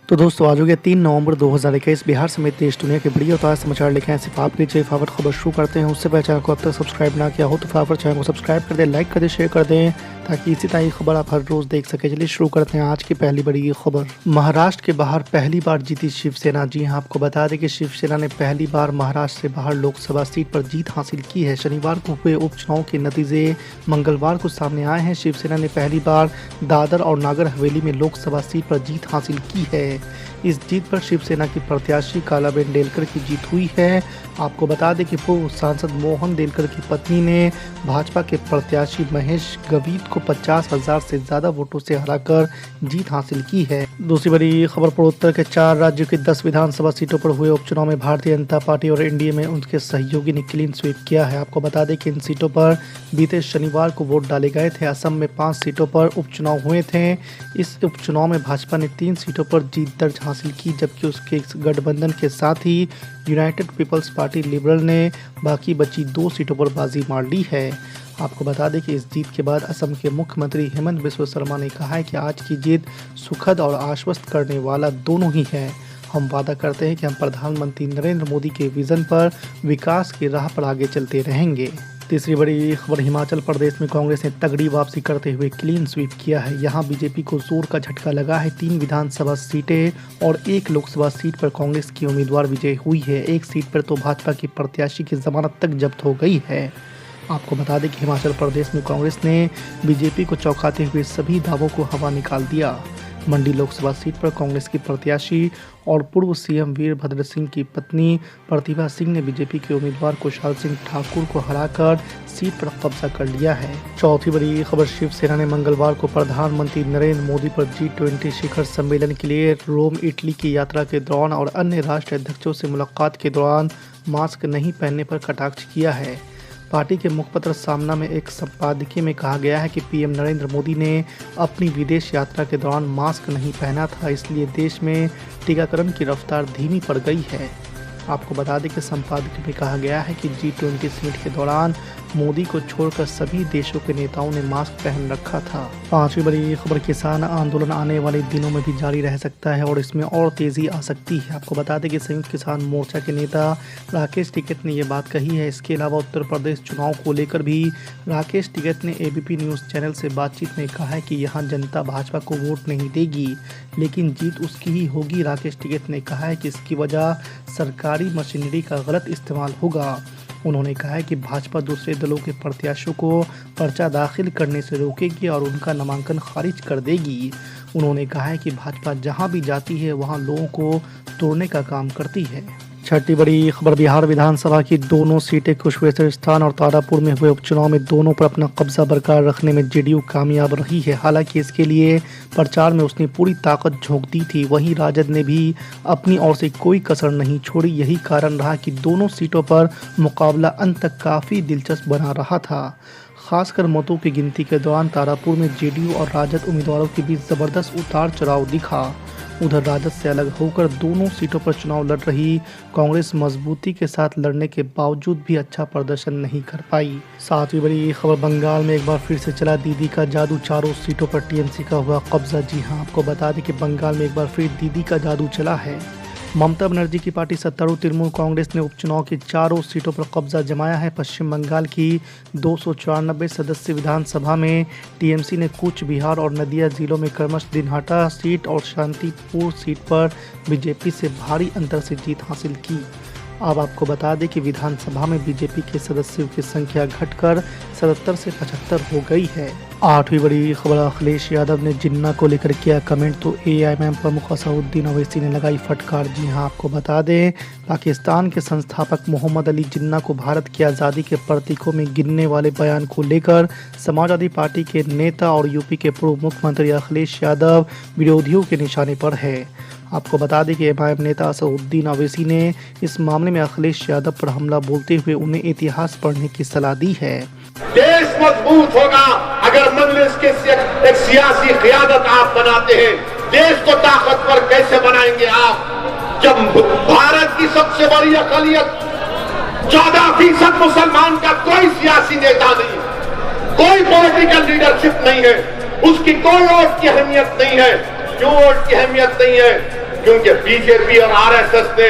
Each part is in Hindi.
तो दोस्तों आज हो गया 3 नवंबर 2021 बिहार समेत देश दुनिया के बड़ी और ताज़ा समाचार लेके आए सिर्फ आपके लिए। फटाफट खबर शुरू करते हैं। उससे पहले चैनल को अब तक सब्सक्राइब ना किया हो तो फटाफट चैनल को सब्सक्राइब कर दें, लाइक कर दें, शेयर कर दें ताकि इसी तरह की खबर आप हर रोज देख सके। चलिए शुरू करते हैं आज की पहली बड़ी खबर। महाराष्ट्र के बाहर पहली बार जीती शिवसेना। जी हाँ, आपको बता दें कि शिवसेना ने पहली बार महाराष्ट्र से बाहर लोकसभा सीट पर जीत हासिल की है। शनिवार को हुए उपचुनाव के नतीजे मंगलवार को सामने आए हैं। शिवसेना ने पहली बार दादर और नागर हवेली में लोकसभा सीट पर जीत हासिल की है। इस जीत पर शिवसेना की प्रत्याशी कालाबेन डेलकर की जीत हुई है। आपको बता दें कि पूर्व सांसद मोहन डेलकर की पत्नी ने भाजपा के प्रत्याशी महेश गवीत को 50,000 से ज्यादा वोटों से हराकर जीत हासिल की है। दूसरी बड़ी खबर, पूर्वोत्तर के 4 राज्यों की 10 विधानसभा सीटों पर हुए उपचुनाव में भारतीय जनता पार्टी और एनडीए में उनके सहयोगी ने क्लीन स्वीप किया है। आपको बता दें कि इन सीटों पर बीते शनिवार को वोट डाले गए थे। असम में 5 सीटों पर उपचुनाव हुए थे। इस उपचुनाव में भाजपा ने 3 सीटों पर जीत दर्ज हासिल की, जबकि उसके गठबंधन के साथ ही यूनाइटेड पीपल्स पार्टी लिबरल ने बाकी बची 2 सीटों पर बाजी मार ली है। आपको बता दें कि इस जीत के बाद असम के मुख्यमंत्री हेमंत बिस्वा शर्मा ने कहा है कि आज की जीत सुखद और आश्वस्त करने वाला दोनों ही है। हम वादा करते हैं कि हम प्रधानमंत्री नरेंद्र मोदी के विजन पर विकास की राह पर आगे चलते रहेंगे। तीसरी बड़ी खबर, हिमाचल प्रदेश में कांग्रेस ने तगड़ी वापसी करते हुए क्लीन स्वीप किया है। यहां बीजेपी को जोर का झटका लगा है। 3 विधानसभा सीटें और 1 लोकसभा सीट पर कांग्रेस की उम्मीदवार विजय हुई है। 1 सीट पर तो भाजपा की प्रत्याशी की जमानत तक जब्त हो गई है। आपको बता दें कि हिमाचल प्रदेश में कांग्रेस ने बीजेपी को चौंकाते हुए सभी दावों को हवा निकाल दिया। मंडी लोकसभा सीट पर कांग्रेस की प्रत्याशी और पूर्व सीएम वीरभद्र सिंह की पत्नी प्रतिभा सिंह ने बीजेपी के उम्मीदवार कुशाल सिंह ठाकुर को हराकर सीट पर कब्जा कर लिया है। चौथी बड़ी खबर, शिवसेना ने मंगलवार को प्रधानमंत्री नरेंद्र मोदी पर G20 शिखर सम्मेलन के लिए रोम इटली की यात्रा के दौरान और अन्य राष्ट्र अध्यक्षों से मुलाकात के दौरान मास्क नहीं पहनने पर कटाक्ष किया है। पार्टी के मुखपत्र सामना में एक संपादकीय में कहा गया है कि पीएम नरेंद्र मोदी ने अपनी विदेश यात्रा के दौरान मास्क नहीं पहना था, इसलिए देश में टीकाकरण की रफ्तार धीमी पड़ गई है। आपको बता दें कि संपादकीय में कहा गया है कि G20 समिट के दौरान मोदी को छोड़कर सभी देशों के नेताओं ने मास्क पहन रखा था। पांचवी बड़ी खबर, किसान आंदोलन आने वाले दिनों में भी जारी रह सकता है और इसमें और तेजी आ सकती है। आपको बता दें कि संयुक्त किसान मोर्चा के नेता राकेश टिकैत ने यह बात कही है। इसके अलावा उत्तर प्रदेश चुनाव को लेकर भी राकेश टिकैत ने एबीपी न्यूज़ चैनल से बातचीत में कहा है कि यहाँ जनता भाजपा को वोट नहीं देगी, लेकिन जीत उसकी ही होगी। राकेश टिकैत ने कहा है कि इसकी वजह सरकारी मशीनरी का गलत इस्तेमाल होगा। उन्होंने कहा है कि भाजपा दूसरे दलों के प्रत्याशियों को पर्चा दाखिल करने से रोकेगी और उनका नामांकन खारिज कर देगी। उन्होंने कहा है कि भाजपा जहां भी जाती है वहां लोगों को तोड़ने का काम करती है। छठी बड़ी खबर, बिहार विधानसभा की दोनों सीटें कुशवेश्वर स्थान और तारापुर में हुए उपचुनाव में दोनों पर अपना कब्जा बरकरार रखने में जेडीयू कामयाब रही है। हालांकि इसके लिए प्रचार में उसने पूरी ताकत झोंक दी थी। वहीं राजद ने भी अपनी ओर से कोई कसर नहीं छोड़ी। यही कारण रहा कि दोनों सीटों पर मुकाबला अंत तक काफ़ी दिलचस्प बना रहा था। खासकर मतों की गिनती के दौरान तारापुर में जेडीयू और राजद उम्मीदवारों के बीच जबरदस्त उतार चढ़ाव दिखा। उधर राजद से अलग होकर दोनों सीटों पर चुनाव लड़ रही कांग्रेस मजबूती के साथ लड़ने के बावजूद भी अच्छा प्रदर्शन नहीं कर पाई। सातवीं बड़ी खबर, बंगाल में एक बार फिर से चला दीदी का जादू। चारों सीटों पर टीएमसी का हुआ कब्जा। जी हां, आपको बता दें कि बंगाल में एक बार फिर दीदी का जादू चला है। ममता बनर्जी की पार्टी सत्तारूढ़ तृणमूल कांग्रेस ने उपचुनाव की चारों सीटों पर कब्जा जमाया है। पश्चिम बंगाल की 294 सदस्य विधानसभा में टीएमसी ने कूच बिहार और नदिया जिलों में क्रमशः दिनहाटा सीट और शांतिपुर सीट पर बीजेपी से भारी अंतर से जीत हासिल की। अब आपको बता दें कि विधानसभा में बीजेपी के सदस्यों की संख्या घटकर 77 से 75 हो गई है। आठवीं बड़ी खबर, अखिलेश यादव ने जिन्ना को लेकर किया कमेंट तो एआईएमआईएम प्रमुख असदुद्दीन ओवैसी ने लगाई फटकार। जी हां, आपको बता दें पाकिस्तान के संस्थापक मोहम्मद अली जिन्ना को भारत की आज़ादी के प्रतीकों में गिनने वाले बयान को लेकर समाजवादी पार्टी के नेता और यूपी के पूर्व मुख्यमंत्री अखिलेश यादव विरोधियों के निशाने पर है। आपको बता दें कि एमआईएम नेता असदुद्दीन ओवैसी ने इस मामले में अखिलेश यादव पर हमला बोलते हुए उन्हें इतिहास पढ़ने की सलाह दी है। देश मजबूत होगा अगर मजलिस के एक सियासी क़यादत आप बनाते हैं। देश को ताकतवर कैसे बनाएंगे आप, जब भारत की सबसे बड़ी अक़लियत 14% मुसलमान का कोई सियासी नेता नहीं, कोई पॉलिटिकल लीडरशिप नहीं है, उसकी कोई वोट की अहमियत नहीं है। क्यों वोट की अहमियत नहीं है? क्योंकि बीजेपी और आरएसएस ने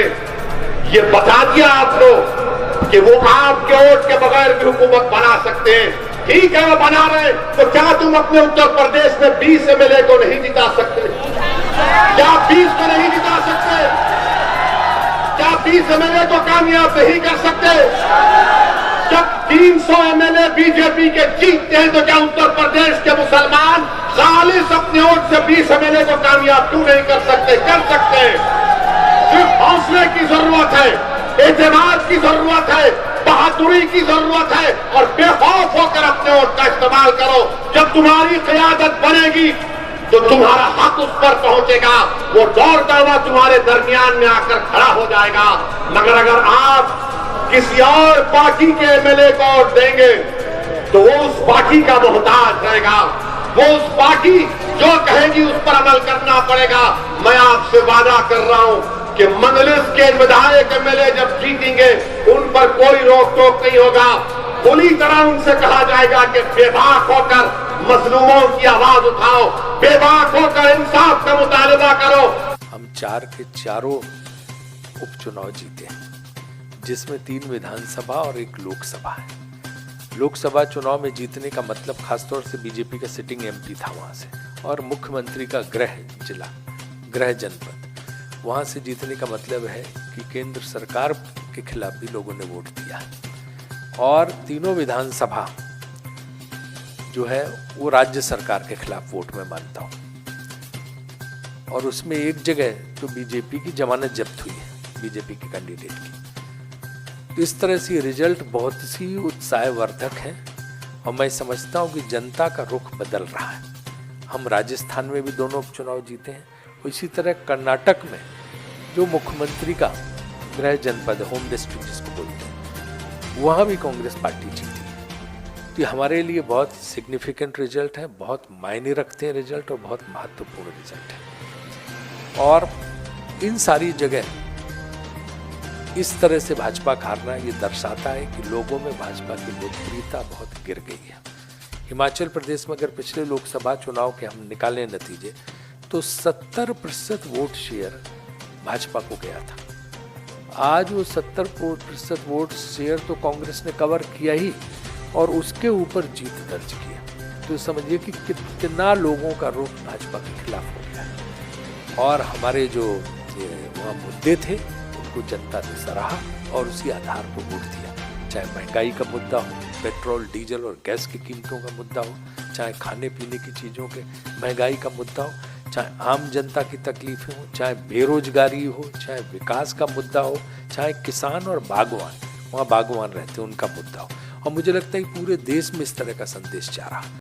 ये बता दिया आपको कि वो आपके वोट के बगैर भी हुकूमत बना सकते हैं। ठीक है, वो बना रहे, तो क्या तुम अपने उत्तर प्रदेश में 20 एमएलए को नहीं जिता सकते? क्या 20 को नहीं जिता सकते? क्या 20 एमएलए को कामयाब नहीं कर सकते? जब 300 एमएलए बीजेपी के जीतते हैं, तो क्या उत्तर प्रदेश के मुसलमान खालिस अपने वोट से 20 एमएलए को कामयाब क्यों नहीं कर सकते? कर सकते हैं। सिर्फ हौसले की जरूरत है, एतमाद की जरूरत है, बहादुरी की जरूरत है, और बेखौफ होकर अपने वोट का इस्तेमाल करो। जब तुम्हारी क़यादत बनेगी तो तुम्हारा हक उस पर पहुंचेगा, वो दौड़ता हुआ तुम्हारे दरमियान में आकर खड़ा हो जाएगा। मगर अगर आप किसी और पार्टी के एमएलए को वोट देंगे तो वो उस पार्टी का मोहताज रहेगा, वो उस पार्टी जो कहेगी उस पर अमल करना पड़ेगा। मैं आपसे वादा कर रहा हूं कि मंजलिस के विधायक एमएलए जब जीतेंगे उन पर कोई रोक टोक नहीं होगा। पूरी तरह उनसे कहा जाएगा कि बेबाक होकर मजलूमों की आवाज उठाओ, बेबाक होकर इंसाफ का मुतालबा करो। हम 4 के चारों उपचुनाव जीते हैं, जिसमें 3 विधानसभा और 1 लोकसभा है। लोकसभा चुनाव में जीतने का मतलब खासतौर से बीजेपी का सिटिंग एमपी था वहां से, और मुख्यमंत्री का गृह जिला, गृह जनपद, वहां से जीतने का मतलब है कि केंद्र सरकार के खिलाफ भी लोगों ने वोट दिया। और तीनों विधानसभा जो है वो राज्य सरकार के खिलाफ वोट में मानता हूं। और उसमें एक जगह तो बीजेपी की जमानत जब्त हुई है, बीजेपी के कैंडिडेट की। तो इस तरह से रिजल्ट बहुत सी उत्साहवर्धक है, और मैं समझता हूं कि जनता का रुख बदल रहा है। हम राजस्थान में भी दोनों उपचुनाव जीते हैं, इसी तरह कर्नाटक में जो मुख्यमंत्री का गृह जनपद, होम डिस्ट्रिक्ट जिसको बोलते हैं, वहाँ भी कांग्रेस पार्टी जीती। तो ये हमारे लिए बहुत सिग्निफिकेंट रिजल्ट है, बहुत मायने रखते हैं रिजल्ट, और बहुत महत्वपूर्ण रिजल्ट है। और इन सारी जगह इस तरह से भाजपा का हारना ये दर्शाता है कि लोगों में भाजपा की लोकप्रियता बहुत गिर गई है। हिमाचल प्रदेश में अगर पिछले लोकसभा चुनाव के हम निकालें नतीजे, तो 70% वोट शेयर भाजपा को गया था। आज वो 70% वोट शेयर तो कांग्रेस ने कवर किया ही, और उसके ऊपर जीत दर्ज किया। तो समझिए कि कितना लोगों का रुख भाजपा के खिलाफ हो गया है। और हमारे जो वहाँ मुद्दे थे उनको जनता ने सराहा और उसी आधार पर वोट दिया। चाहे महंगाई का मुद्दा हो, पेट्रोल डीजल और गैस की कीमतों का मुद्दा हो, चाहे खाने पीने की चीज़ों के महंगाई का मुद्दा हो, चाहे आम जनता की तकलीफें हो, चाहे बेरोजगारी हो, चाहे विकास का मुद्दा हो, चाहे किसान और बागवान, वहाँ बागवान रहते हैं, उनका मुद्दा हो। और मुझे लगता है पूरे देश में इस तरह का संदेश जा रहा है।